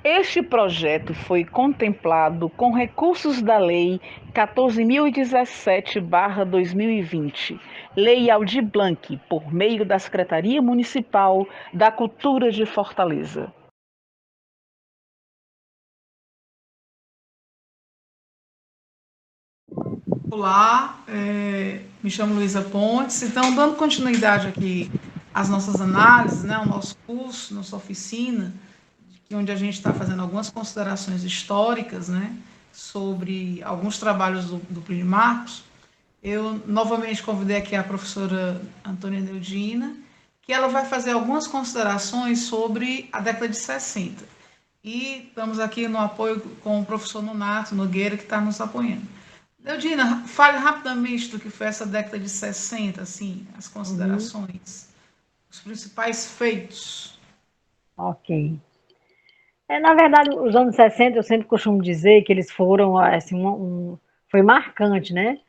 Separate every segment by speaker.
Speaker 1: Este projeto foi contemplado com recursos da Lei 14.017/2020, Lei Aldir Blanc, por meio da Secretaria Municipal da Cultura de Fortaleza.
Speaker 2: Olá, me chamo Luísa Pontes. Então, dando continuidade aqui às nossas análises, né, ao nosso curso, nossa oficina, onde a gente está fazendo algumas considerações históricas, né, sobre alguns trabalhos do Plínio Marcos, eu novamente convidei aqui a professora Antônia Neudina, que ela vai fazer algumas considerações sobre a década de 60. E estamos aqui no apoio com o professor Nonato Nogueira, que está nos apoiando. Eudina, fale rapidamente do que foi essa década de 60, assim, as
Speaker 3: Uhum,
Speaker 2: considerações, os principais feitos.
Speaker 3: ok. Na verdade, os anos 60, eu sempre costumo dizer que eles foram, assim, foi marcante, né?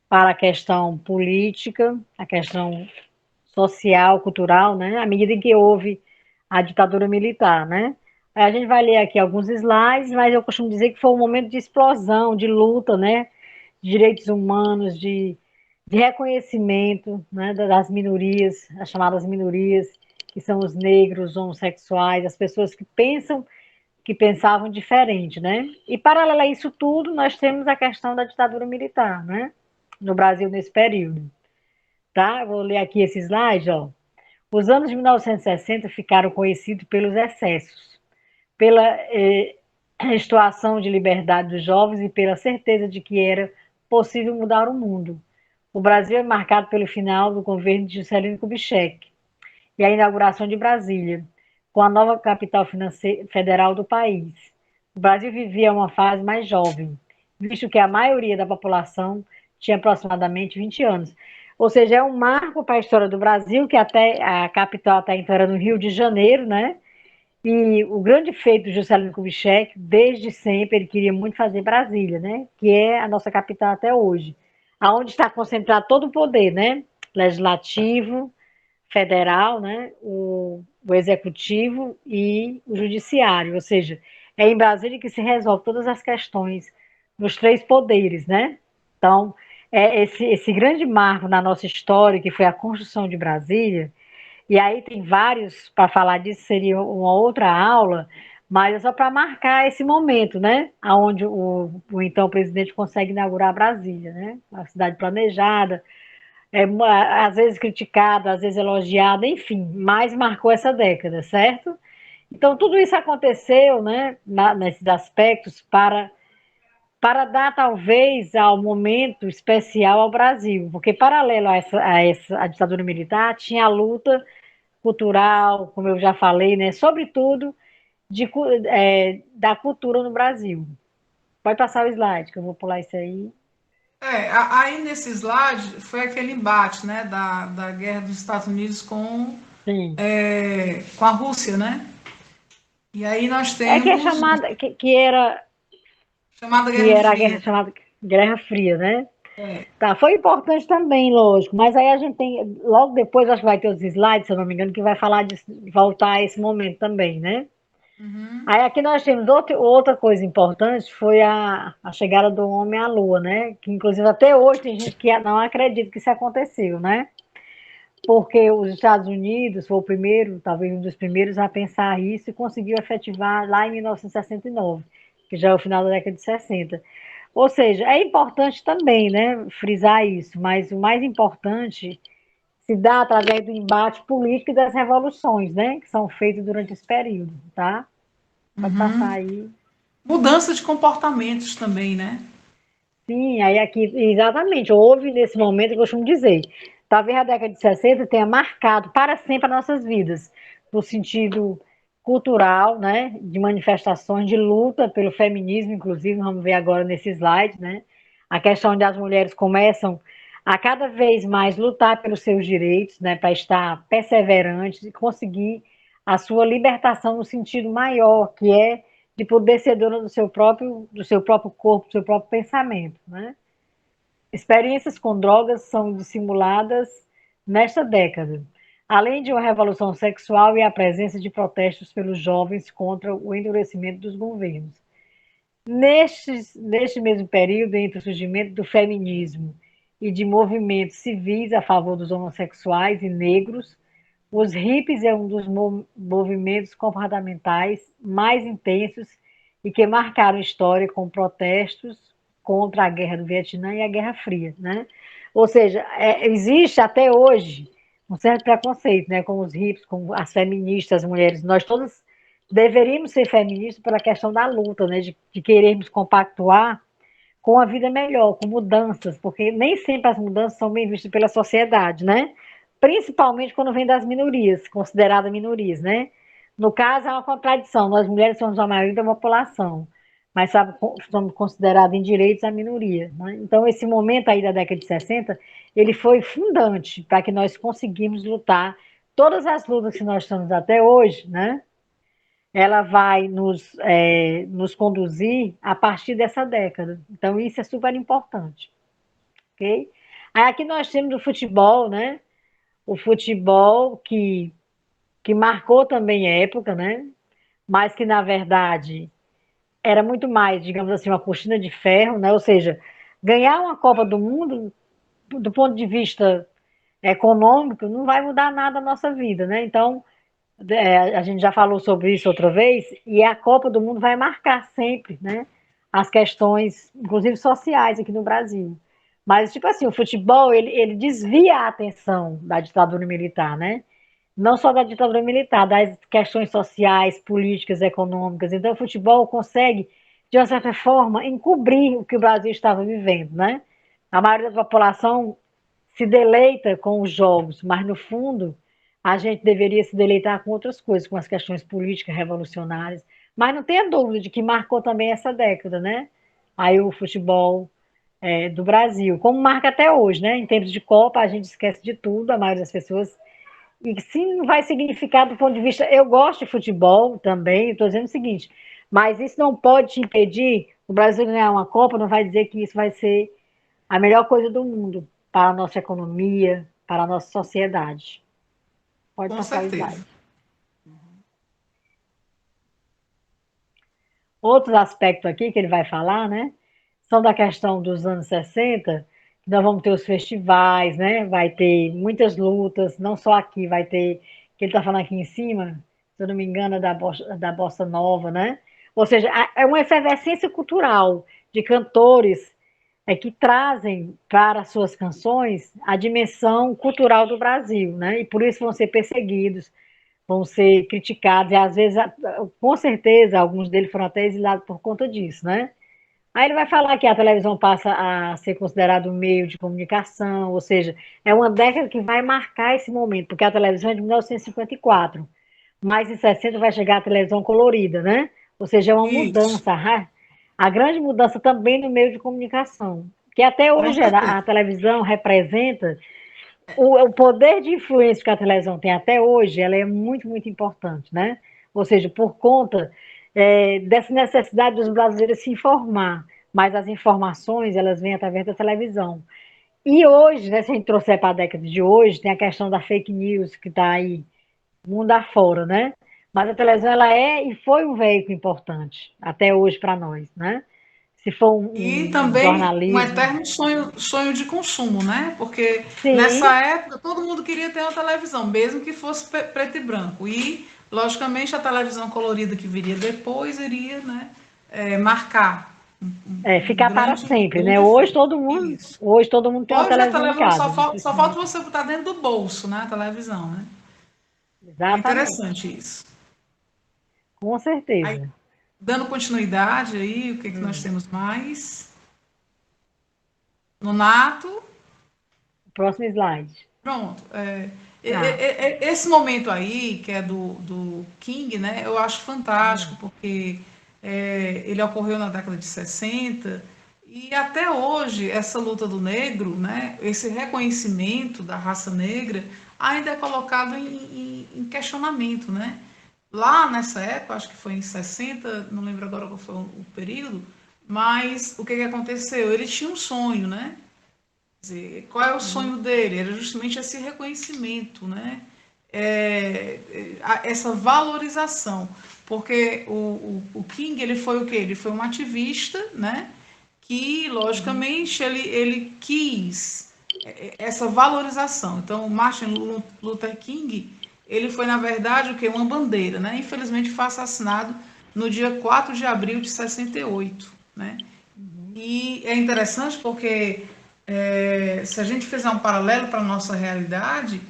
Speaker 3: Para a questão política, a questão social, cultural, né? À medida em que houve a ditadura militar, né? Aí a gente vai ler aqui alguns slides, mas eu costumo dizer que foi um momento de explosão, de luta, né? De direitos humanos, de reconhecimento, né? Das minorias, as chamadas minorias, que são os negros, os homossexuais, as pessoas que pensavam diferente, né? E paralelo a isso tudo, nós temos a questão da ditadura militar, né? No Brasil nesse período, tá? Eu vou ler aqui esse slide, ó. Os anos de 1960 ficaram conhecidos pelos excessos, pela extoação de liberdade dos jovens e pela certeza de que era possível mudar o mundo. O Brasil é marcado pelo final do governo de Juscelino Kubitschek e a inauguração de Brasília, com a nova capital federal do país. O Brasil vivia uma fase mais jovem, visto que a maioria da população tinha aproximadamente 20 anos. Ou seja, é um marco para a história do Brasil, que até a capital até então era no Rio de Janeiro, né? E o grande feito do Juscelino Kubitschek, desde sempre, ele queria muito fazer Brasília, né? Que é a nossa capital até hoje, aonde está concentrado todo o poder, né? Legislativo, federal, né, o executivo e o judiciário, ou seja, é em Brasília que se resolve todas as questões dos três poderes, né? Então, esse grande marco na nossa história, que foi a construção de Brasília, e aí tem vários para falar disso, seria uma outra aula, mas é só para marcar esse momento, né? Onde o então presidente consegue inaugurar Brasília, né? Uma cidade planejada, às vezes criticada, às vezes elogiada, enfim, mas marcou essa década, certo? Então, tudo isso aconteceu, né, nesses aspectos, para dar, talvez, ao momento especial ao Brasil, porque, paralelo a ditadura militar, tinha a luta cultural, como eu já falei, né, sobretudo da cultura no Brasil. Pode passar o slide, que eu vou pular isso aí.
Speaker 2: Aí nesse slide foi aquele embate, né, da guerra dos Estados Unidos
Speaker 3: Sim.
Speaker 2: com a Rússia, né? E aí nós
Speaker 3: É que é
Speaker 2: temos
Speaker 3: chamada,
Speaker 2: chamada
Speaker 3: que
Speaker 2: Guerra
Speaker 3: era a
Speaker 2: Fria.
Speaker 3: guerra chamada Guerra Fria, né? Tá, foi importante também, lógico, mas aí a gente tem, logo depois, acho que vai ter os slides, se eu não me engano, que vai falar de voltar a esse momento também, né? Aí aqui nós temos outra coisa importante, foi a chegada do homem à Lua, né? Que inclusive até hoje tem gente que não acredita que isso aconteceu, né? Porque os Estados Unidos foi o primeiro, talvez um dos primeiros a pensar isso e conseguiu efetivar lá em 1969, que já é o final da década de 60. Ou seja, é importante também, né, frisar isso, mas o mais importante se dá através do embate político e das revoluções, né, que são feitas durante esse período, tá? Pode passar aí.
Speaker 2: Mudança de comportamentos também, né?
Speaker 3: Sim, aí aqui, exatamente, houve nesse momento, eu costumo dizer, talvez a década de 60 tenha marcado para sempre as nossas vidas, no sentido cultural, né, de manifestações de luta pelo feminismo, inclusive, vamos ver agora nesse slide, né, a questão onde as mulheres começam a cada vez mais lutar pelos seus direitos, né, para estar perseverantes e conseguir a sua libertação no sentido maior, que é de poder ser dona do seu próprio corpo, do seu próprio pensamento, né? Experiências com drogas são dissimuladas nesta década. além de uma revolução sexual e a presença de protestos pelos jovens contra o endurecimento dos governos. Neste mesmo período, entre o surgimento do feminismo e de movimentos civis a favor dos homossexuais e negros, os hippies é um dos movimentos comportamentais mais intensos e que marcaram a história com protestos contra a Guerra do Vietnã e a Guerra Fria, né? Ou seja, existe até hoje um certo preconceito, né, com os hippies, com as feministas, as mulheres. Nós todas deveríamos ser feministas pela questão da luta, né, de querermos compactuar com a vida melhor, com mudanças, porque nem sempre as mudanças são bem vistas pela sociedade, né? Principalmente quando vem das minorias, consideradas minorias, né? No caso, é uma contradição. Nós mulheres somos a maioria da população, mas sabe, somos consideradas em direitos a minoria. Né? Então, esse momento aí da década de 60, ele foi fundante para que nós conseguimos lutar. Todas as lutas que nós estamos até hoje, né? Ela vai nos conduzir a partir dessa década. Então, isso é super importante. Ok? Aí aqui nós temos o futebol, né? O futebol que marcou também a época, né? Mas que, na verdade, era muito mais, digamos assim, uma cortina de ferro, né? Ou seja, ganhar uma Copa do Mundo, do ponto de vista econômico, não vai mudar nada na nossa vida, né? Então, a gente já falou sobre isso outra vez, e a Copa do Mundo vai marcar sempre, né? As questões, inclusive sociais aqui no Brasil. Mas, tipo assim, o futebol, ele desvia a atenção da ditadura militar, né? Não só da ditadura militar, das questões sociais, políticas, econômicas. Então, o futebol consegue, de uma certa forma, encobrir o que o Brasil estava vivendo, né? A maioria da população se deleita com os jogos, mas, no fundo, a gente deveria se deleitar com outras coisas, com as questões políticas revolucionárias. Mas não tenha dúvida de que marcou também essa década, né? Aí o futebol do Brasil, como marca até hoje, né? Em tempos de Copa, a gente esquece de tudo, a maioria das pessoas. E sim, não vai significar do ponto de vista. Eu gosto de futebol também, estou dizendo o seguinte, mas isso não pode te impedir. O Brasil ganhar uma Copa não vai dizer que isso vai ser a melhor coisa do mundo para a nossa economia, para a nossa sociedade. Pode
Speaker 2: Com
Speaker 3: passar o slide.
Speaker 2: certeza.
Speaker 3: Outros aspectos aqui que ele vai falar, né? São da questão dos anos 60, que nós vamos ter os festivais, né? Vai ter muitas lutas, não só aqui, vai ter, que ele está falando aqui em cima, se eu não me engano, da Bossa Nova, né? Ou seja, é uma efervescência cultural de cantores que trazem para suas canções a dimensão cultural do Brasil, né? E por isso vão ser perseguidos, vão ser criticados, e às vezes, com certeza, alguns deles foram até exilados por conta disso, né? Aí ele vai falar que a televisão passa a ser considerado um meio de comunicação, ou seja, é uma década que vai marcar esse momento, porque a televisão é de 1954, mas em 60 vai chegar a televisão colorida, né? Ou seja, é uma
Speaker 2: Isso,
Speaker 3: mudança, a grande mudança também no meio de comunicação, que até
Speaker 2: com
Speaker 3: hoje
Speaker 2: certeza.
Speaker 3: a televisão representa o poder de influência que a televisão tem até hoje, ela é muito, muito importante, né? Ou seja, por conta dessa necessidade dos brasileiros se informar, mas as informações, elas vêm através da televisão. E hoje, né, se a gente trouxer para a década de hoje, tem a questão da fake news que está aí, mundo afora, né? Mas a televisão, ela é e foi um veículo importante, até hoje para nós, né? Se for
Speaker 2: E
Speaker 3: um
Speaker 2: também um
Speaker 3: jornalismo.
Speaker 2: eterno sonho de consumo, né? Porque
Speaker 3: Sim,
Speaker 2: nessa época todo mundo queria ter uma televisão, mesmo que fosse preto e branco. E, logicamente, a televisão colorida que viria depois iria, né, marcar um
Speaker 3: ficar para
Speaker 2: grande,
Speaker 3: sempre, né?
Speaker 2: grande efeito. Isso.
Speaker 3: Hoje todo mundo tem uma
Speaker 2: Hoje a
Speaker 3: televisão em
Speaker 2: televisão
Speaker 3: casa, não
Speaker 2: só
Speaker 3: precisa.
Speaker 2: falta você botar dentro do bolso, né? A televisão, né? É
Speaker 3: Exatamente,
Speaker 2: interessante isso.
Speaker 3: com
Speaker 2: Aí,
Speaker 3: certeza.
Speaker 2: dando continuidade aí, o que, que nós temos mais? Nonato.
Speaker 3: Próximo slide.
Speaker 2: Pronto.
Speaker 3: Ah,
Speaker 2: Esse momento aí, que é do King, né, eu acho fantástico, porque ele ocorreu na década de 60, e até hoje essa luta do negro, né, esse reconhecimento da raça negra, ainda é colocado em questionamento. Né? Lá nessa época, acho que foi em 60, não lembro agora qual foi o período, mas o que, que aconteceu? Ele tinha um sonho, né? Dizer, qual é o sonho dele? Era justamente esse reconhecimento, né? essa valorização, porque o King, ele foi o quê? Ele foi um ativista, né? Que, logicamente, ele quis essa valorização. Então, o Martin Luther King, ele foi, na verdade, o quê? Uma bandeira, né? Infelizmente, foi assassinado no dia 4 de abril de 68, né? E é interessante porque, se a gente fizer um paralelo para a nossa realidade,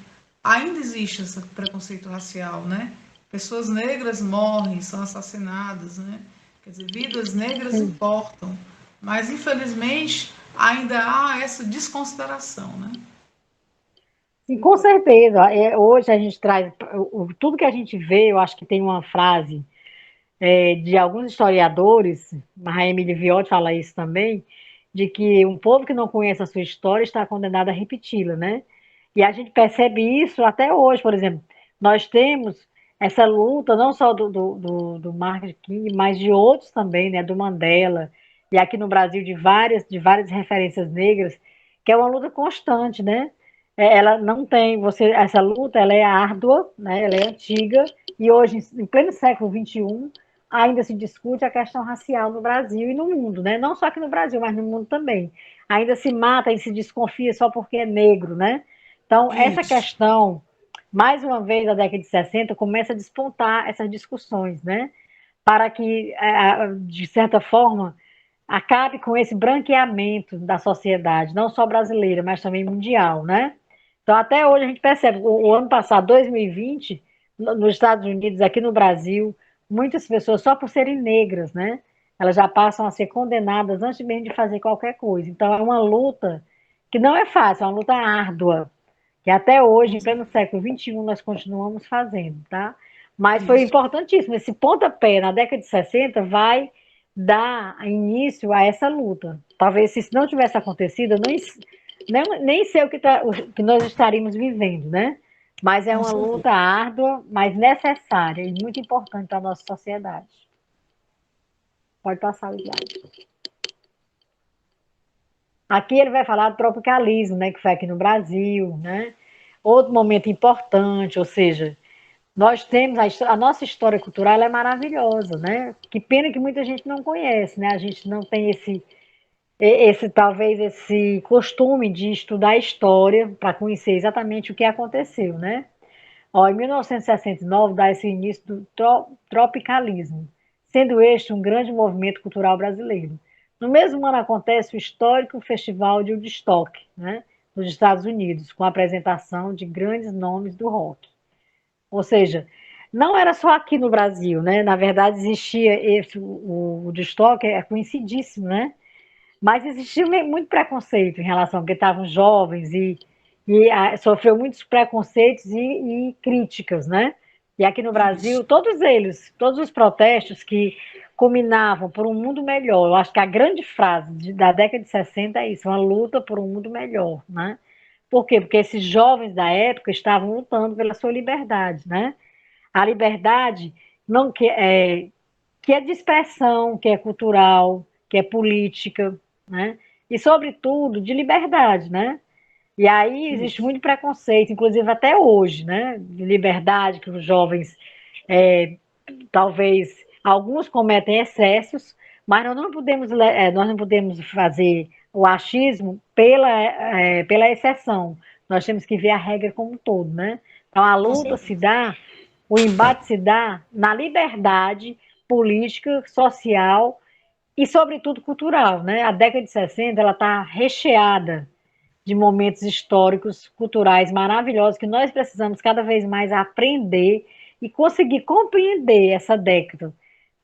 Speaker 2: ainda existe esse preconceito racial, né? Pessoas negras morrem, são assassinadas, né? Quer dizer, vidas negras
Speaker 3: Sim.
Speaker 2: importam, mas infelizmente ainda há essa desconsideração, né?
Speaker 3: Sim, com certeza. Hoje a gente traz tudo que a gente vê. Eu acho que tem uma frase de alguns historiadores, a Emily Viotti fala isso também, de que um povo que não conhece a sua história está condenado a repeti-la, né? E a gente percebe isso até hoje, por exemplo. Nós temos essa luta, não só do Martin King, mas de outros também, né? Do Mandela, e aqui no Brasil de várias referências negras, que é uma luta constante, né? Ela não tem, essa luta ela é árdua, né? Ela é antiga, e hoje, em pleno século XXI, ainda se discute a questão racial no Brasil e no mundo, né? Não só aqui no Brasil, mas no mundo também. Ainda se mata e se desconfia só porque é negro, né? Então, essa
Speaker 2: Isso.
Speaker 3: questão, mais uma vez, na década de 60, começa a despontar essas discussões, né? Para que, de certa forma, acabe com esse branqueamento da sociedade, não só brasileira, mas também mundial, né? Então, até hoje a gente percebe, o ano passado, 2020, nos Estados Unidos, aqui no Brasil, muitas pessoas, só por serem negras, né? Elas já passam a ser condenadas antes mesmo de fazer qualquer coisa. Então, é uma luta que não é fácil, é uma luta árdua, que até hoje, em pleno século XXI, nós continuamos fazendo, tá? Mas foi
Speaker 2: Isso.
Speaker 3: importantíssimo. Esse pontapé na década de 60 vai dar início a essa luta. Talvez se isso não tivesse acontecido, eu nem sei o que nós estaríamos vivendo, né? Mas é
Speaker 2: Com
Speaker 3: uma
Speaker 2: certeza.
Speaker 3: luta árdua, mas necessária e muito importante para a nossa sociedade. Pode passar o slide. Aqui ele vai falar do tropicalismo, né, que foi aqui no Brasil, né? Outro momento importante, ou seja, nós temos a nossa história cultural é maravilhosa, né? Que pena que muita gente não conhece, né? A gente não tem talvez esse costume de estudar história para conhecer exatamente o que aconteceu, né? Ó, em 1969 dá esse início do tropicalismo, sendo este um grande movimento cultural brasileiro. No mesmo ano acontece o histórico Festival de Woodstock, né, nos Estados Unidos, com a apresentação de grandes nomes do rock. Ou seja, não era só aqui no Brasil, né? Na verdade existia o Woodstock é conhecidíssimo, né? Mas existia muito preconceito em relação, porque estavam jovens e sofreu muitos preconceitos e críticas, né? E aqui no Brasil,
Speaker 2: Isso.
Speaker 3: todos eles, todos os protestos que culminavam por um mundo melhor, eu acho que a grande frase da década de 60 é isso, uma luta por um mundo melhor, né? Por quê? Porque esses jovens da época estavam lutando pela sua liberdade, né? A liberdade não que é de expressão, que é cultural, que é política, né? E, sobretudo, de liberdade, né? E aí existe
Speaker 2: Isso.
Speaker 3: muito preconceito, inclusive até hoje, né? De liberdade, que os jovens, talvez, alguns cometem excessos, mas nós não podemos fazer o achismo pela exceção. Nós temos que ver a regra como um todo, né? Então, a
Speaker 2: Com
Speaker 3: luta se
Speaker 2: certeza.
Speaker 3: dá, o embate se dá na liberdade política, social e, sobretudo, cultural, né? A década de 60 ela está recheada de momentos históricos, culturais maravilhosos que nós precisamos cada vez mais aprender e conseguir compreender essa década,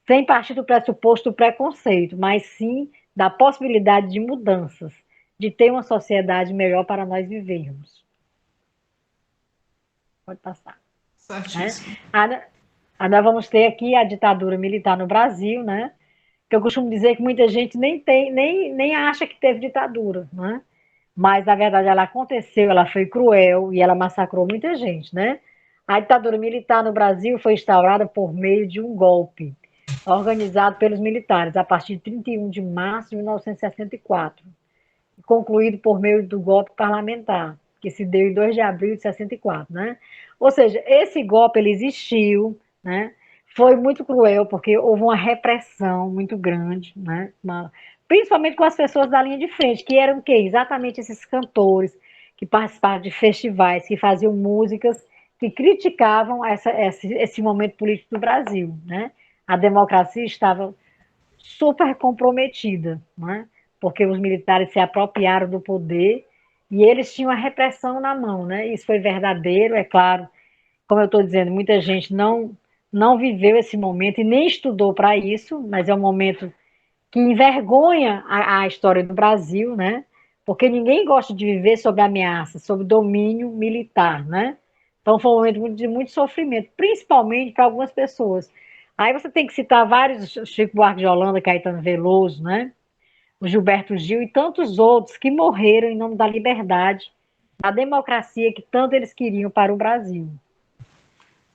Speaker 3: sem partir do pressuposto do preconceito, mas sim da possibilidade de mudanças, de ter uma sociedade melhor para nós vivermos. Pode passar. Né?
Speaker 2: Certíssimo.
Speaker 3: Nós vamos ter aqui a ditadura militar no Brasil, né? Que eu costumo dizer que muita gente nem acha que teve ditadura, né? Mas, na verdade, ela aconteceu, ela foi cruel e ela massacrou muita gente, né? A ditadura militar no Brasil foi instaurada por meio de um golpe organizado pelos militares a partir de 31 de março de 1964, concluído por meio do golpe parlamentar. que se deu em 2 de abril de 64, né? Ou seja, esse golpe ele existiu, né? Foi muito cruel, porque houve uma repressão muito grande, né? Principalmente com as pessoas da linha de frente, que eram o quê? Exatamente esses cantores que participavam de festivais, que faziam músicas que criticavam esse momento político do Brasil, né? A democracia estava super comprometida, né? Porque os militares se apropriaram do poder e eles tinham a repressão na mão, né? Isso foi verdadeiro, é claro. Como eu estou dizendo, muita gente não viveu esse momento e nem estudou para isso, mas é um momento que envergonha a história do Brasil, né? Porque ninguém gosta de viver sob ameaça, sob domínio militar, né? Então foi um momento de muito sofrimento, principalmente para algumas pessoas. Aí você tem que citar vários, Chico Buarque de Holanda, Caetano Veloso, né? O Gilberto Gil e tantos outros que morreram em nome da liberdade, da democracia que tanto eles queriam para o Brasil.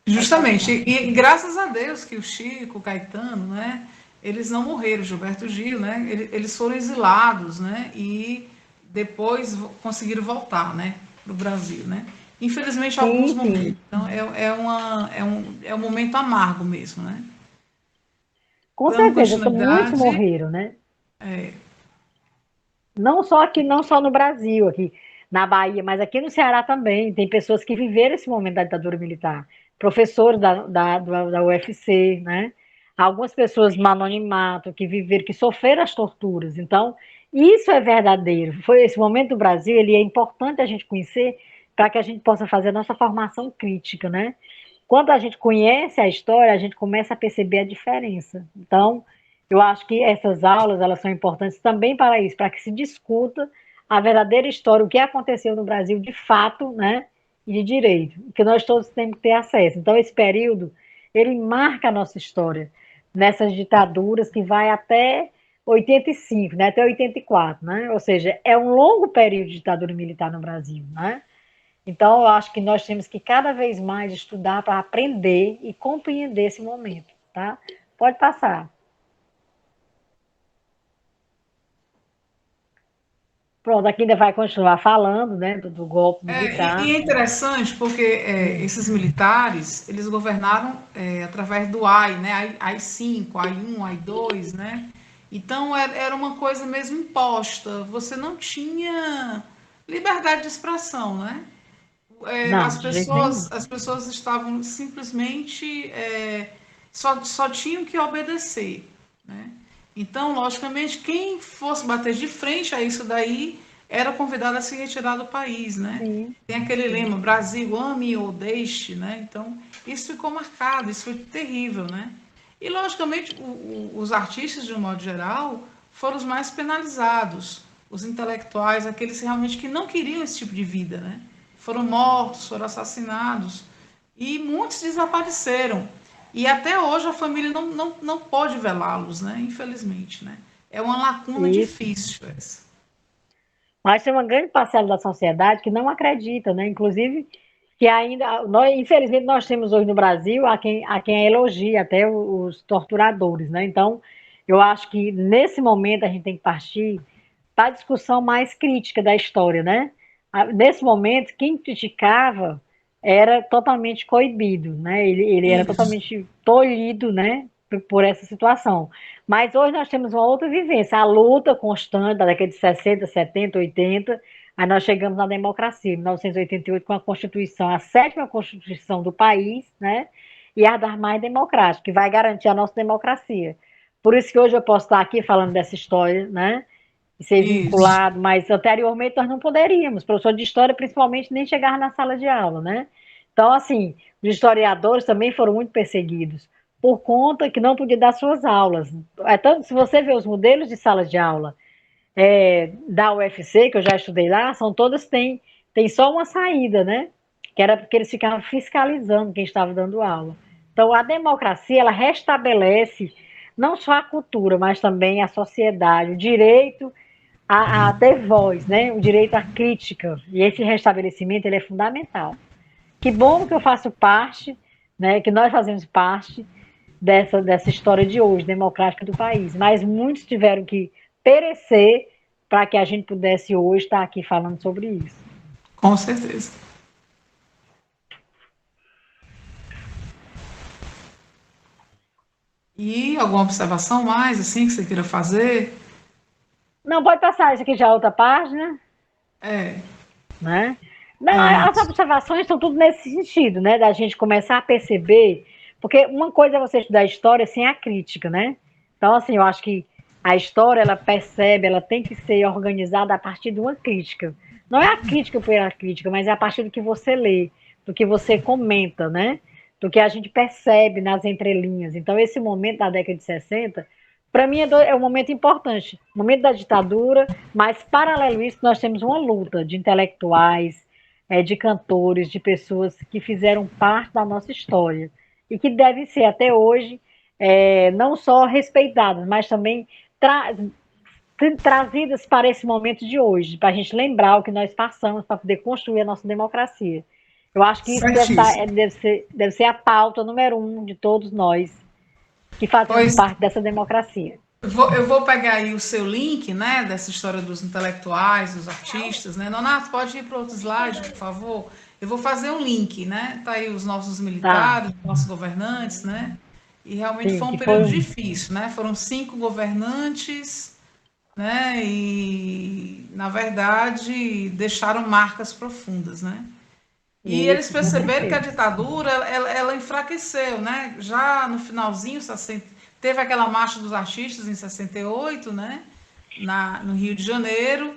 Speaker 2: Justamente. E graças a Deus que o Chico, o Caetano, né? Eles não morreram, Gilberto Gil, né? Eles foram exilados, né? E depois conseguiram voltar, né? Para o Brasil, né? Infelizmente, alguns
Speaker 3: Sim,
Speaker 2: momentos.
Speaker 3: sim.
Speaker 2: Então, é um momento amargo mesmo, né?
Speaker 3: Com
Speaker 2: Dando
Speaker 3: certeza, muitos
Speaker 2: continuidade,
Speaker 3: morreram, né?
Speaker 2: é,
Speaker 3: Não só aqui, não só no Brasil, aqui na Bahia, mas aqui no Ceará também. Tem pessoas que viveram esse momento da ditadura militar. Professores da UFC, né? Algumas pessoas no anonimato, que viveram, que sofreram as torturas. Então, isso é verdadeiro. Foi esse momento do Brasil, ele é importante a gente conhecer para que a gente possa fazer a nossa formação crítica, né? Quando a gente conhece a história, a gente começa a perceber a diferença. Então, eu acho que essas aulas elas são importantes também para isso, para que se discuta a verdadeira história, o que aconteceu no Brasil de fato, né, e de direito, que nós todos temos que ter acesso. Então, esse período, ele marca a nossa história, nessas ditaduras que vai até 85, né, até 84, né, ou seja, é um longo período de ditadura militar no Brasil, né. Então, eu acho que nós temos que cada vez mais estudar para aprender e compreender esse momento, tá? Pode passar. Pronto, aqui ainda vai continuar falando, né, do golpe
Speaker 2: E
Speaker 3: militar.
Speaker 2: é interessante porque
Speaker 3: Sim,
Speaker 2: esses militares, eles governaram através do AI, né? AI-5, AI-1, AI-2, né? Então era uma coisa mesmo imposta. Você não tinha liberdade de expressão, né?
Speaker 3: não, de jeito nenhum.
Speaker 2: As pessoas estavam simplesmente só tinham que obedecer, né? Então, logicamente, quem fosse bater de frente a isso daí era convidado a se retirar do país, né?
Speaker 3: Sim,
Speaker 2: Tem aquele
Speaker 3: sim.
Speaker 2: lema, Brasil, ame ou deixe, né? Então, isso ficou marcado, isso foi terrível, né? E, logicamente, os artistas, de um modo geral, foram os mais penalizados, os intelectuais, aqueles realmente que não queriam esse tipo de vida, né? Foram mortos, foram assassinados, e muitos desapareceram. E até hoje a família não pode velá-los, né? Infelizmente, né? É uma lacuna
Speaker 3: Isso.
Speaker 2: difícil essa.
Speaker 3: Mas tem uma grande parcela da sociedade que não acredita, né? Inclusive, que ainda, nós, infelizmente, nós temos hoje no Brasil a quem elogia até os torturadores, né? Então, eu acho que nesse momento a gente tem que partir para a discussão mais crítica da história, né? Nesse momento, quem criticava era totalmente coibido, né? Ele era
Speaker 2: Isso.
Speaker 3: totalmente tolhido, né? Por essa situação. Mas hoje nós temos uma outra vivência, a luta constante da década de 60, 70, 80, aí nós chegamos na democracia, em 1988, com a Constituição, a sétima Constituição do país, né? E a das mais democráticas, que vai garantir a nossa democracia. Por isso que hoje eu posso estar aqui falando dessa história, né? E ser
Speaker 2: Isso.
Speaker 3: vinculado, mas anteriormente nós não poderíamos. Professor de história, principalmente, nem chegar na sala de aula, né? Então, assim, os historiadores também foram muito perseguidos por conta que não podia dar suas aulas. Então, se você vê os modelos de sala de aula da UFC, que eu já estudei lá, são todas tem só uma saída, né? Que era porque eles ficavam fiscalizando quem estava dando aula. Então, a democracia, ela restabelece não só a cultura, mas também a sociedade, o direito a ter voz, né? O direito à crítica. E esse restabelecimento ele é fundamental. Que bom que eu faço parte, né? Que nós fazemos parte dessa história de hoje, democrática do país. Mas muitos tiveram que perecer para que a gente pudesse hoje estar aqui falando sobre isso.
Speaker 2: Com certeza. E alguma observação mais, assim, que você queira fazer?
Speaker 3: Não, pode passar, isso aqui já é outra página,
Speaker 2: É,
Speaker 3: né? Não, as
Speaker 2: pronto.
Speaker 3: observações estão tudo nesse sentido, né? Da gente começar a perceber, porque uma coisa é você estudar história sem a crítica, né? Então, assim, eu acho que a história, ela percebe, ela tem que ser organizada a partir de uma crítica. Não é a crítica pela crítica, mas é a partir do que você lê, do que você comenta, né? Do que a gente percebe nas entrelinhas. Então, esse momento da década de 60, para mim, é um momento importante. Momento da ditadura, mas, paralelo a isso, nós temos uma luta de intelectuais, de cantores, de pessoas que fizeram parte da nossa história e que devem ser, até hoje, não só respeitadas, mas também trazidas para esse momento de hoje, para a gente lembrar o que nós passamos para poder construir a nossa democracia. Eu acho que isso
Speaker 2: Certíssimo.
Speaker 3: deve ser a pauta número 1 de todos nós que fazemos
Speaker 2: Pois
Speaker 3: parte dessa democracia.
Speaker 2: eu vou pegar aí o seu link, né, dessa história dos intelectuais, dos artistas, né? Nonato, pode ir para outro slide, por favor? Eu vou fazer um link, né? Tá aí os nossos
Speaker 3: Tá,
Speaker 2: militares, nossos governantes, né? E realmente
Speaker 3: sim,
Speaker 2: foi um
Speaker 3: que foi
Speaker 2: período
Speaker 3: um.
Speaker 2: difícil, né? Foram 5 governantes, né? E, na verdade, deixaram marcas profundas, né? E eles
Speaker 3: Isso, com
Speaker 2: perceberam que a
Speaker 3: certeza.
Speaker 2: ditadura ela enfraqueceu, né? Já no finalzinho, teve aquela marcha dos artistas em 68, né? No Rio de Janeiro,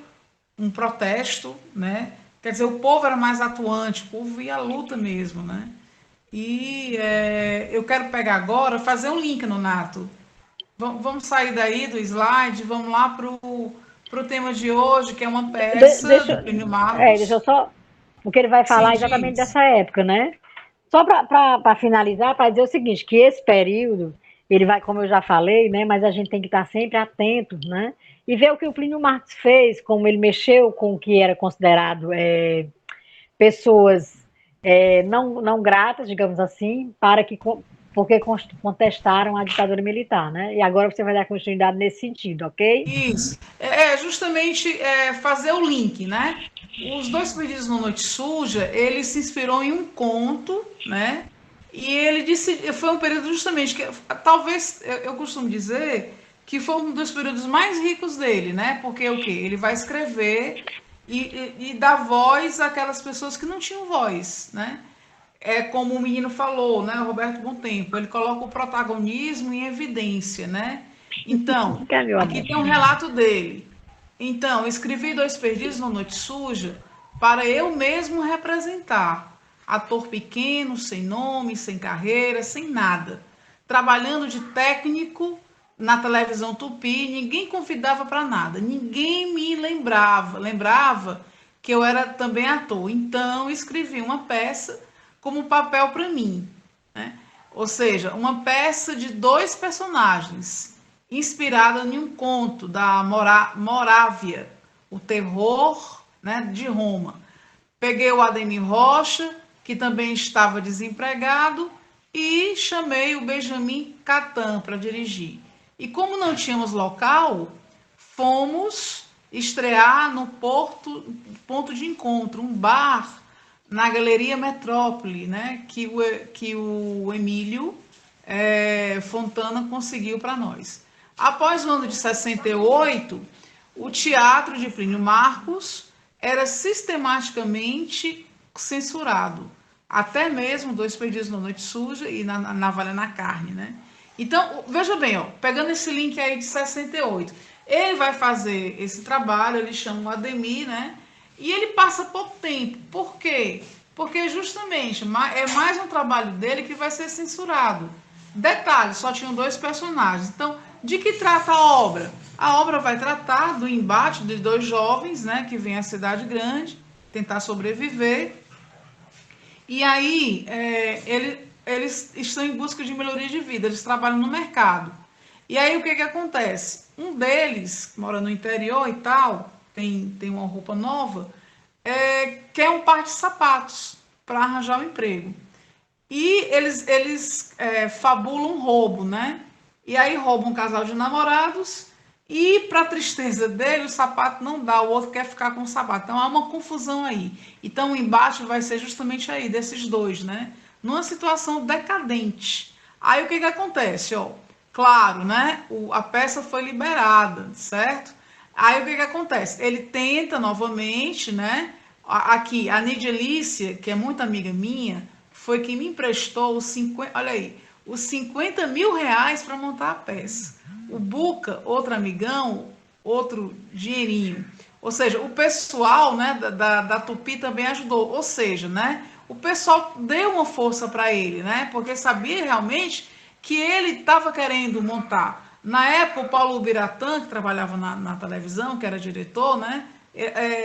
Speaker 2: um protesto, né? Quer dizer, o povo era mais atuante, o povo ia à luta mesmo, né? E eu quero pegar agora, fazer um link no Nato. Vamos sair daí do slide, vamos lá para o tema de hoje, que é uma peça do
Speaker 3: Deixa,
Speaker 2: Plínio
Speaker 3: deixa eu
Speaker 2: Marcos.
Speaker 3: só. Porque ele vai
Speaker 2: Sim,
Speaker 3: falar exatamente
Speaker 2: diz.
Speaker 3: dessa época, né? Só para finalizar, para dizer o seguinte, que esse período, ele vai, como eu já falei, né? Mas a gente tem que estar sempre atento, né? E ver o que o Plínio Marcos fez, como ele mexeu com o que era considerado pessoas não gratas, digamos assim, porque contestaram a ditadura militar, né? E agora você vai dar continuidade nesse sentido, ok?
Speaker 2: Isso. Justamente fazer o link, né? Os Dois Perdidos na Noite Suja, ele se inspirou em um conto, né? E ele disse, foi um período justamente que talvez eu costumo dizer que foi um dos períodos mais ricos dele, né? Porque o quê? Ele vai escrever e dar voz àquelas pessoas que não tinham voz, né? É como o menino falou, né, o Roberto Bontempo, ele coloca o protagonismo em evidência, né? Então,
Speaker 3: Quer meu
Speaker 2: aqui
Speaker 3: amor?
Speaker 2: tem um relato dele. Então, escrevi Dois Perdidos na Noite Suja para eu mesmo representar. Ator pequeno, sem nome, sem carreira, sem nada. Trabalhando de técnico na televisão Tupi, ninguém convidava para nada, ninguém me lembrava que eu era também ator. Então, escrevi uma peça como papel para mim, né? Ou seja, uma peça de 2 personagens, inspirada em um conto da Morávia, o terror, né, de Roma. Peguei o Ademir Rocha, que também estava desempregado, e chamei o Benjamin Catan para dirigir. E como não tínhamos local, fomos estrear no ponto de encontro, um bar na Galeria Metrópole, né, que o Emílio Fontana conseguiu para nós. Após o ano de 68, o teatro de Plínio Marcos era sistematicamente censurado. Até mesmo Dois Perdidos na Noite Suja e na Navalha na Carne, né? Então, veja bem, ó, pegando esse link aí de 68, ele vai fazer esse trabalho, ele chama o Ademir, né? E ele passa pouco tempo. Por quê? Porque justamente é mais um trabalho dele que vai ser censurado. Detalhe, só tinham 2 personagens. Então, de que trata a obra? A obra vai tratar do embate de 2 jovens, né, que vêm à cidade grande tentar sobreviver. E aí, eles estão em busca de melhoria de vida, eles trabalham no mercado. E aí, o que acontece? Um deles, que mora no interior e tal, tem uma roupa nova, quer um par de sapatos para arranjar um emprego. E eles fabulam um roubo, né? E aí roubam um casal de namorados E, para tristeza dele, o sapato não dá, o outro quer ficar com o sapato. Então, há uma confusão aí. Então, o embate vai ser justamente aí, desses dois, né? Numa situação decadente. Aí, o que que acontece? Ó, claro, né? A peça foi liberada, certo? Aí, o que que acontece? Ele tenta novamente, né? Aqui, a Nidilícia, que é muito amiga minha, foi quem me emprestou os 50, olha aí, os 50 mil reais para montar a peça. O Buca, outro amigão, outro dinheirinho. Ou seja, o pessoal, né, da Tupi também ajudou. Ou seja, né, o pessoal deu uma força para ele, né, porque sabia realmente que ele estava querendo montar. Na época, o Paulo Biratã, que trabalhava na televisão, que era diretor, né,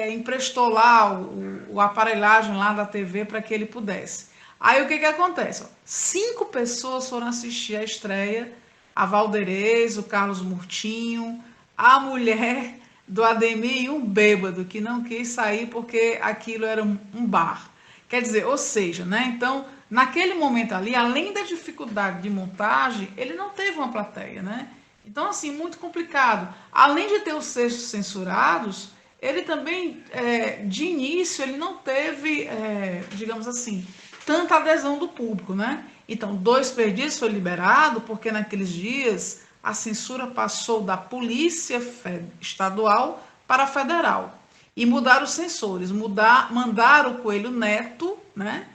Speaker 2: emprestou lá o aparelhagem lá da TV para que ele pudesse. Aí o que que acontece? 5 pessoas foram assistir a estreia, a Valderez, o Carlos Murtinho, a mulher do Ademir e um bêbado que não quis sair porque aquilo era um bar. Quer dizer, ou seja, né? Então, naquele momento ali, além da dificuldade de montagem, ele não teve uma plateia, né? Então, assim, muito complicado. Além de ter os textos censurados, ele também, de início, ele não teve, digamos assim, tanta adesão do público, né? Então, Dois Perdidos foi liberado porque naqueles dias a censura passou da polícia estadual para a federal. E mudaram os censores, mandaram o Coelho Neto, né,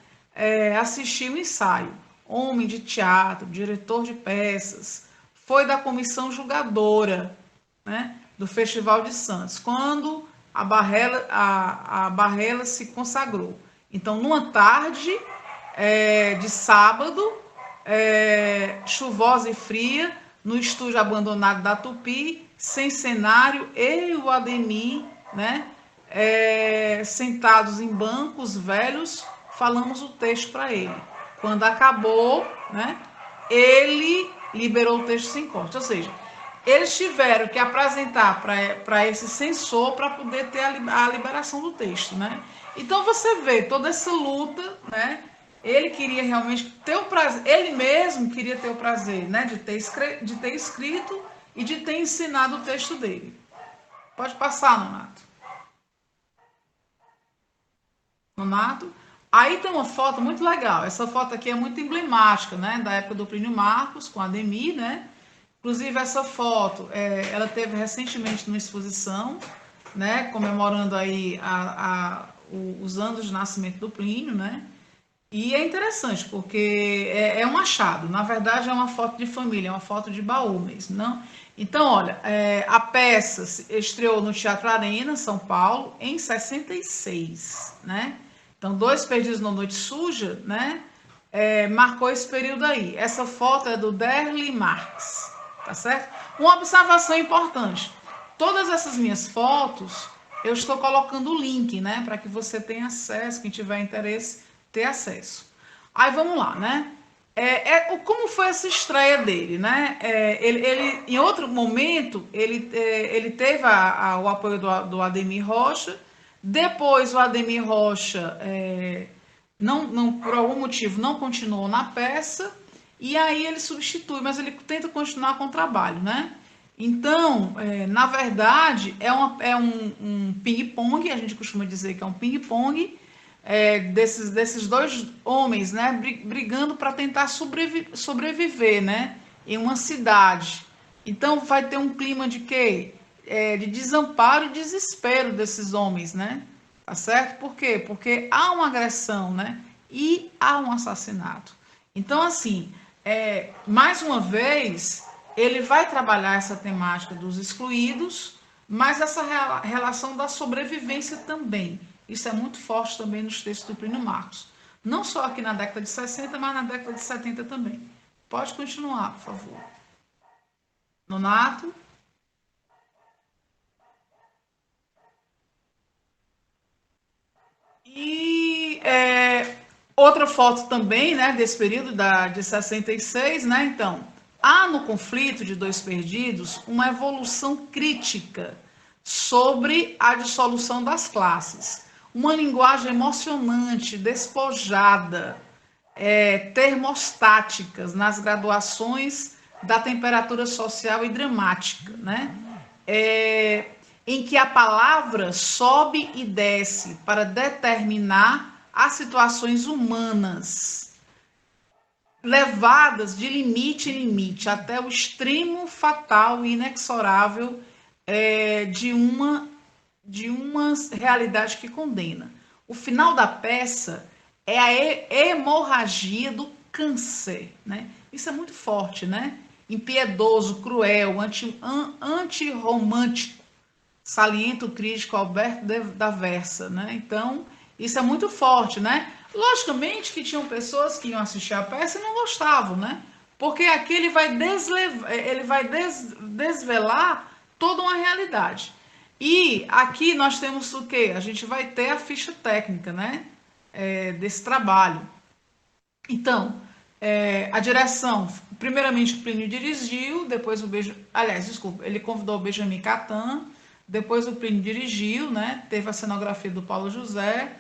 Speaker 2: assistir o ensaio. Homem de teatro, diretor de peças, foi da comissão julgadora, né, do Festival de Santos, quando a Barrela se consagrou. Então, numa tarde de sábado, chuvosa e fria, no estúdio abandonado da Tupi, sem cenário, eu e o Ademir, né, sentados em bancos velhos, falamos o texto para ele. Quando acabou, né, ele liberou o texto sem corte, ou seja, eles tiveram que apresentar para esse censor para poder ter a liberação do texto, né? Então você vê toda essa luta, né? Ele queria realmente ter o prazer, ele mesmo queria ter o prazer, né? De ter escrito e de ter ensinado o texto dele. Pode passar, Nonato. Nonato. Aí tem uma foto muito legal. Essa foto aqui é muito emblemática, né? Da época do Plínio Marcos, com a Ademir, né? Inclusive, essa foto, ela teve recentemente numa exposição, né? Comemorando aí os anos de nascimento do Plínio, né? E é interessante, porque é um achado. Na verdade, é uma foto de família, é uma foto de baú mesmo, não? Então, olha, a peça estreou no Teatro Arena, São Paulo, em 66, né? Então, Dois Perdidos na Noite Suja, né? Marcou esse período aí. Essa foto é do Derli Marx, tá certo? Uma observação importante. Todas essas minhas fotos, eu estou colocando o link, né? Para que você tenha acesso, quem tiver interesse, ter acesso. Aí vamos lá, né? Como foi essa estreia dele, né? Ele em outro momento, ele teve o apoio do Ademir Rocha. Depois, o Ademir Rocha, por algum motivo, não continuou na peça. E aí ele substitui, mas ele tenta continuar com o trabalho, né? Então, na verdade, é um ping-pong, a gente costuma dizer que é um ping-pong, desses dois homens, né, brigando para tentar sobreviver, né, em uma cidade. Então vai ter um clima de quê? De desamparo e desespero desses homens, né? Tá certo? Por quê? Porque há uma agressão, né? E há um assassinato. Então, assim, mais uma vez, ele vai trabalhar essa temática dos excluídos, mas essa relação da sobrevivência também. Isso é muito forte também nos textos do Plínio Marcos. Não só aqui na década de 60, mas na década de 70 também. Pode continuar, por favor. Nonato. E outra foto também, né, desse período de 66, né? Então, há no conflito de Dois Perdidos uma evolução crítica sobre a dissolução das classes. Uma linguagem emocionante, despojada, termostáticas nas graduações da temperatura social e dramática, né? em que a palavra sobe e desce para determinar as situações humanas, levadas de limite em limite, até o extremo fatal e inexorável de uma realidade que condena. O final da peça é a hemorragia do câncer, né? Isso é muito forte, né? Impiedoso, cruel, antirromântico, salienta o crítico Alberto da Versa, né? Então, isso é muito forte, né? Logicamente que tinham pessoas que iam assistir a peça e não gostavam, né? Porque aqui ele vai desvelar toda uma realidade. E aqui nós temos o quê? A gente vai ter a ficha técnica, né? Desse trabalho. Então, a direção, primeiramente o Plínio dirigiu, depois ele convidou o Benjamin Catan, depois o Plínio dirigiu, né? Teve a cenografia do Paulo José,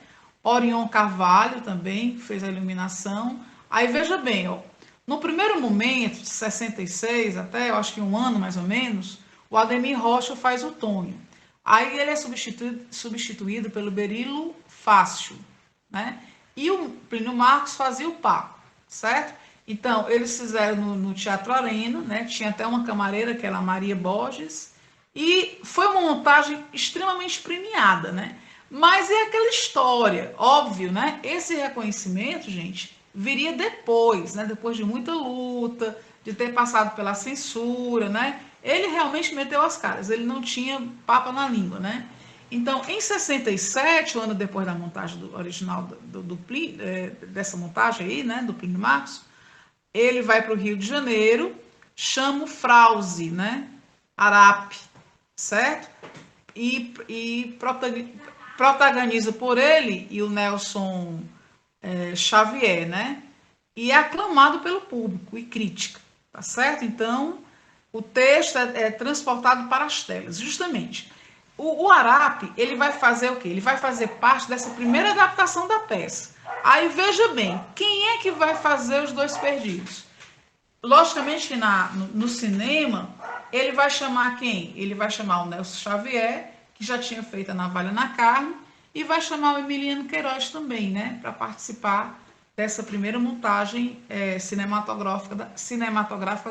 Speaker 2: Orion Carvalho também fez a iluminação. Aí veja bem, ó, no primeiro momento, de 66 até, eu acho que um ano mais ou menos, o Ademir Rocha faz o Tonho. Aí ele é substituído pelo Berilo Fácil, né? E o Plínio Marcos fazia o Paco, certo? Então, eles fizeram no Teatro Arena, né? Tinha até uma camareira, que era a Maria Borges, e foi uma montagem extremamente premiada, né? Mas é aquela história, óbvio, né? Esse reconhecimento, gente, viria depois, né? Depois de muita luta, de ter passado pela censura, né? Ele realmente meteu as caras, ele não tinha papa na língua, né? Então, em 67, um ano depois da montagem original dessa montagem aí, né, do Plínio Marcos, ele vai para o Rio de Janeiro, chama o Frauze, né, Arap, certo? E protagoniza por ele e o Nelson Xavier, né? E é aclamado pelo público e crítica, tá certo? Então, o texto é transportado para as telas, justamente. O Arap, ele vai fazer o quê? Ele vai fazer parte dessa primeira adaptação da peça. Aí, veja bem, quem é que vai fazer Os Dois Perdidos? Logicamente que no cinema, ele vai chamar quem? Ele vai chamar o Nelson Xavier, que já tinha feito A Navalha na Carne, e vai chamar o Emiliano Queiroz também, né? Para participar dessa primeira montagem cinematográfica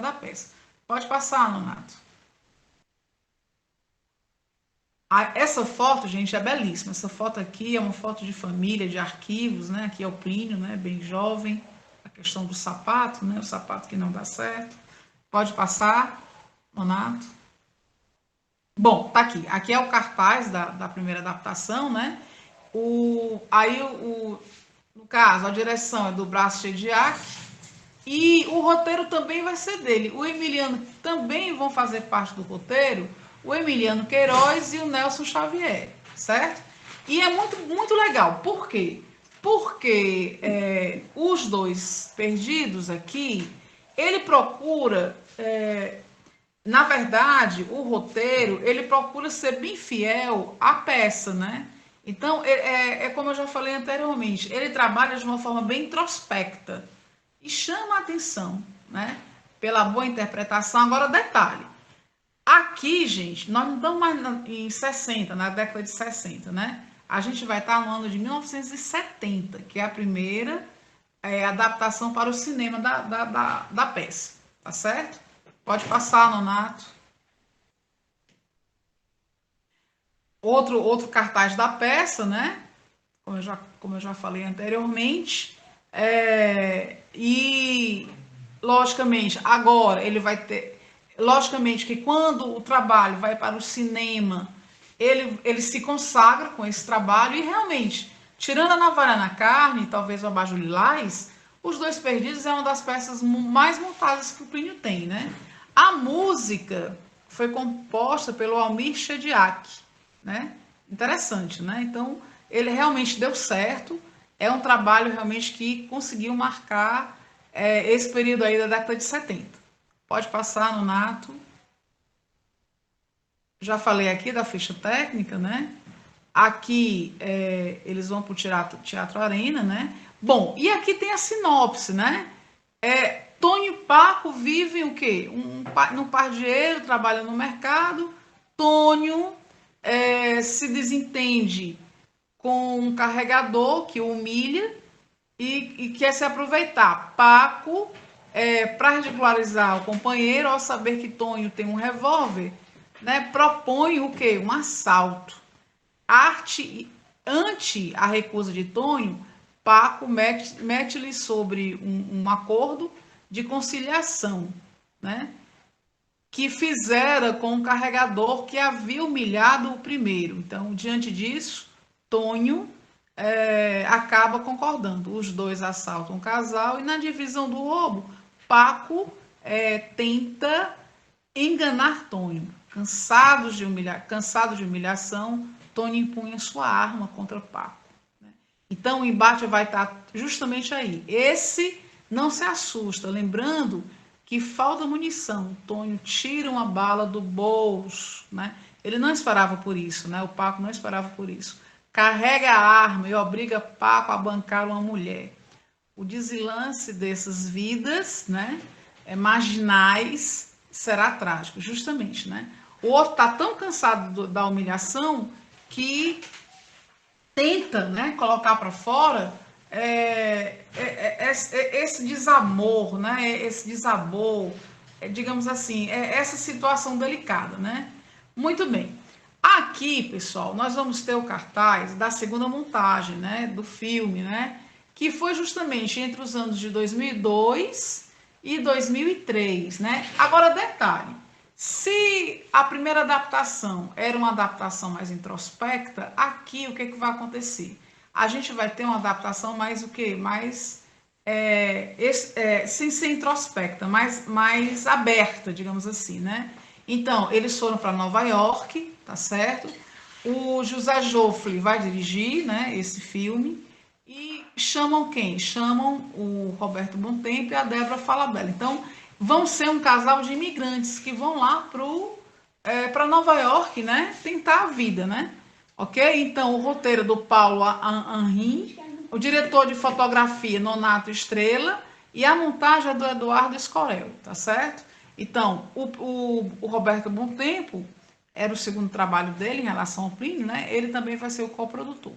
Speaker 2: da peça. Pode passar, Nonato. Essa foto, gente, é belíssima. Essa foto aqui é uma foto de família, de arquivos, né? Aqui é o Plínio, né? Bem jovem. A questão do sapato, né? O sapato que não dá certo. Pode passar, Nonato. Bom, tá aqui. Aqui é o cartaz da primeira adaptação, né? No caso, a direção é do Brás Chediak e o roteiro também vai ser dele. O Emiliano também vão fazer parte do roteiro, o Emiliano Queiroz e o Nelson Xavier, certo? E é muito, muito legal. Por quê? Porque Os Dois Perdidos aqui, ele procura, na verdade, o roteiro, ele procura ser bem fiel à peça, né? Então, como eu já falei anteriormente, ele trabalha de uma forma bem introspecta e chama a atenção, né? Pela boa interpretação. Agora, detalhe. Aqui, gente, nós não estamos mais em 60, na década de 60, né? A gente vai estar no ano de 1970, que é a primeira adaptação para o cinema da peça, tá certo? Pode passar, Nonato. Outro cartaz da peça, né? Como eu já falei anteriormente. E, logicamente, agora ele vai ter... Logicamente que quando o trabalho vai para o cinema, ele se consagra com esse trabalho e realmente, tirando A Navalha na Carne, talvez o Abajur Lilás, Os Dois Perdidos é uma das peças mais montadas que o Plínio tem, né? A música foi composta pelo Almir Chediak, né? Interessante, né? Então, ele realmente deu certo, é um trabalho realmente que conseguiu marcar esse período aí da década de 70. Pode passar, Nonato. Já falei aqui da ficha técnica, né? Aqui eles vão para o Teatro Arena, né? Bom, e aqui tem a sinopse, né? Tonho e Paco vivem o quê? Num pardieiro, trabalham no mercado, Tônio se desentende com um carregador que o humilha e quer se aproveitar. Paco, para ridicularizar o companheiro, ao saber que Tônio tem um revólver, né, propõe o quê? Um assalto. Ante a recusa de Tônio, Paco mete-lhe sobre um acordo de conciliação, né, que fizera com o carregador que havia humilhado o primeiro. Então, diante disso, Tônio acaba concordando. Os dois assaltam o casal e na divisão do roubo, Paco tenta enganar Tônio. Cansado de humilhação, Tônio empunha sua arma contra Paco. Então, o embate vai estar justamente aí. Esse não se assusta, lembrando que falta munição. Tônio tira uma bala do bolso, né? Ele não esperava por isso, né? O Paco não esperava por isso. Carrega a arma e obriga Paco a bancar uma mulher. O deslance dessas vidas, né, marginais, será trágico, justamente, né? O outro está tão cansado da humilhação que tenta, né, colocar para fora esse desamor, né, esse desabor, digamos assim, essa situação delicada, né? Muito bem. Aqui, pessoal, nós vamos ter o cartaz da segunda montagem, né, do filme, né, que foi justamente entre os anos de 2002 e 2003, né? Agora, detalhe, se a primeira adaptação era uma adaptação mais introspecta, aqui o que vai acontecer? A gente vai ter uma adaptação mais o quê? Mais, sem ser introspecta, mais aberta, digamos assim, né? Então, eles foram para Nova York, tá certo? O José Joffre vai dirigir, né, esse filme. E chamam quem? Chamam o Roberto Bontempo e a Débora Falabella. Então, vão ser um casal de imigrantes que vão lá para Nova York, né? Tentar a vida, né? Ok? Então, o roteiro do Paulo Henry, o diretor de fotografia, Nonato Estrela, e a montagem é do Eduardo Escorel, tá certo? Então, o Roberto Bontempo era o segundo trabalho dele em relação ao Plínio, né? Ele também vai ser o coprodutor.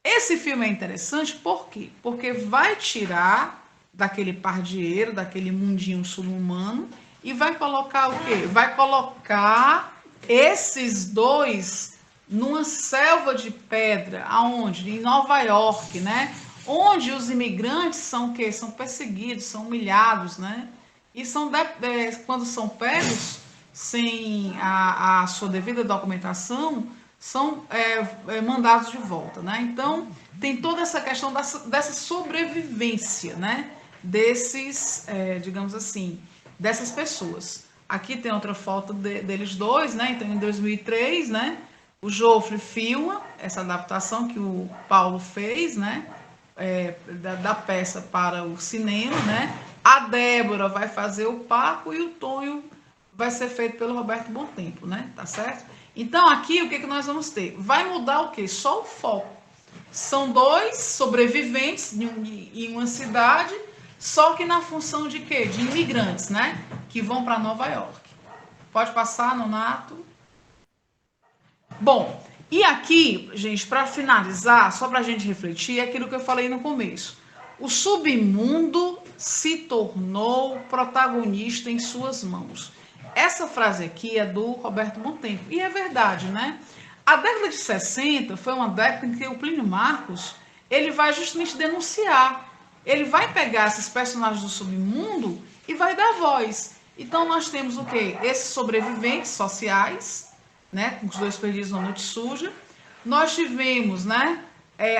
Speaker 2: Esse filme é interessante por quê? Porque vai tirar daquele pardieiro, daquele mundinho sul-humano, e vai colocar o quê? Vai colocar esses dois numa selva de pedra, aonde? Em Nova York, né? Onde os imigrantes são o quê? São perseguidos, são humilhados, né? E quando são pegos sem a sua devida documentação, são mandados de volta, né? Então, tem toda essa questão dessa sobrevivência, né? Desses, digamos assim, dessas pessoas. Aqui tem outra foto deles dois, né? Então, em 2003, né? O Joffre filma essa adaptação que o Paulo fez, né? Da peça para o cinema, né? A Débora vai fazer o Paco e o Tonho vai ser feito pelo Roberto Bontempo, né? Tá certo? Então, aqui, o que nós vamos ter? Vai mudar o quê? Só o foco. São dois sobreviventes em uma cidade, só que na função de quê? De imigrantes, né? Que vão para Nova York. Pode passar, Nonato. Bom, e aqui, gente, para finalizar, só para a gente refletir, é aquilo que eu falei no começo. O submundo se tornou protagonista em suas mãos. Essa frase aqui é do Roberto Bontempo. E é verdade, né? A década de 60 foi uma década em que o Plínio Marcos, ele vai justamente denunciar. Ele vai pegar esses personagens do submundo e vai dar voz. Então, nós temos o quê? Esses sobreviventes sociais, né? Com os dois perdidos na noite suja. Nós tivemos, né?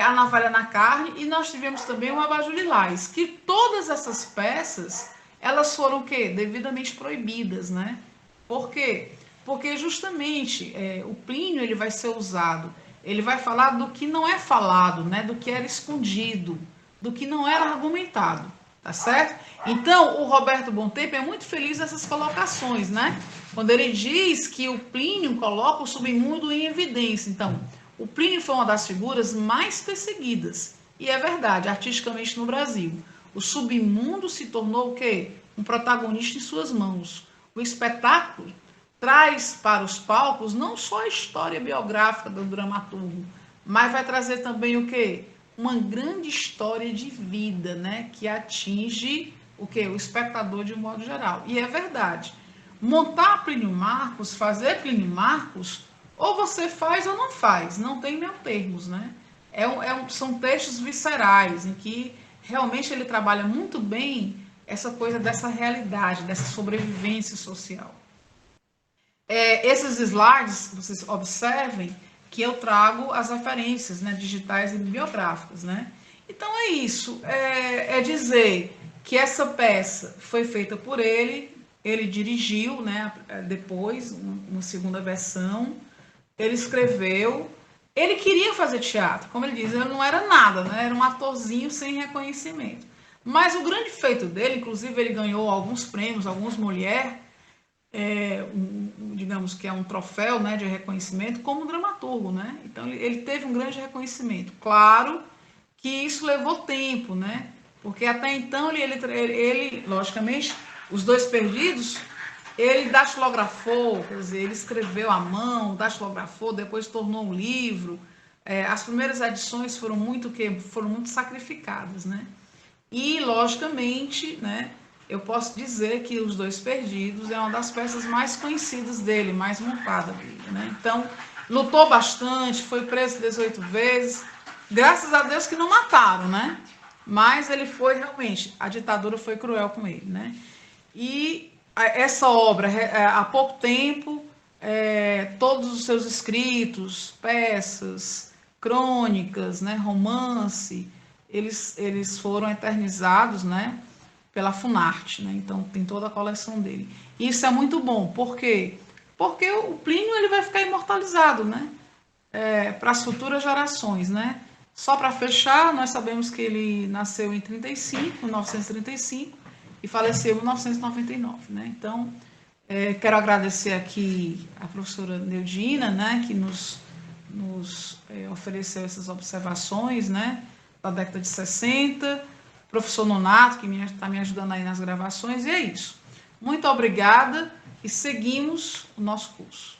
Speaker 2: A Navalha na Carne e nós tivemos também o Abajur Lilás, que todas essas peças, elas foram o quê? Devidamente proibidas, né? Por quê? Porque justamente o Plínio ele vai ser usado, ele vai falar do que não é falado, né? Do que era escondido, do que não era argumentado, tá certo? Então, o Roberto Bontempo é muito feliz nessas colocações, né? Quando ele diz que o Plínio coloca o submundo em evidência. Então, o Plínio foi uma das figuras mais perseguidas, e é verdade, artisticamente no Brasil. O submundo se tornou o quê? Um protagonista em suas mãos. O espetáculo traz para os palcos não só a história biográfica do dramaturgo, mas vai trazer também o quê? Uma grande história de vida, né? Que atinge o quê? O espectador de um modo geral. E é verdade. Montar Plínio Marcos, fazer Plínio Marcos, ou você faz ou não faz, não tem meio termos, né? São textos viscerais, em que realmente ele trabalha muito bem essa coisa dessa realidade, dessa sobrevivência social. Esses slides, vocês observem que eu trago as referências, né, digitais e bibliográficas, né? Então é isso, é dizer que essa peça foi feita por ele dirigiu, né, depois, uma segunda versão, ele escreveu, ele queria fazer teatro, como ele diz, ele não era nada, né, era um atorzinho sem reconhecimento. Mas o grande feito dele, inclusive ele ganhou alguns prêmios, alguns Molière, digamos que é um troféu, né, de reconhecimento como dramaturgo, né? Então ele teve um grande reconhecimento. Claro que isso levou tempo, né? Porque até então ele logicamente, Os Dois Perdidos, ele datilografou, quer dizer, ele escreveu à mão, datilografou, depois tornou um livro. As primeiras edições foram muito sacrificadas, né? E logicamente, né, eu posso dizer que Os Dois Perdidos é uma das peças mais conhecidas dele, mais montada dele, né? Então, lutou bastante, foi preso 18 vezes, graças a Deus que não mataram, né? Mas ele foi realmente, a ditadura foi cruel com ele, né? E essa obra, há pouco tempo, todos os seus escritos, peças, crônicas, né, romance, eles foram eternizados, né, pela Funarte, né? Então tem toda a coleção dele. E isso é muito bom, por quê? Porque o Plínio ele vai ficar imortalizado, né? Para as futuras gerações, né? Só para fechar, nós sabemos que ele nasceu em 1935, e faleceu em 1999, né? Então, quero agradecer aqui a professora Neudina, né, que nos ofereceu essas observações, né, da década de 60, professor Nonato, que está me ajudando aí nas gravações, e é isso. Muito obrigada e seguimos o nosso curso.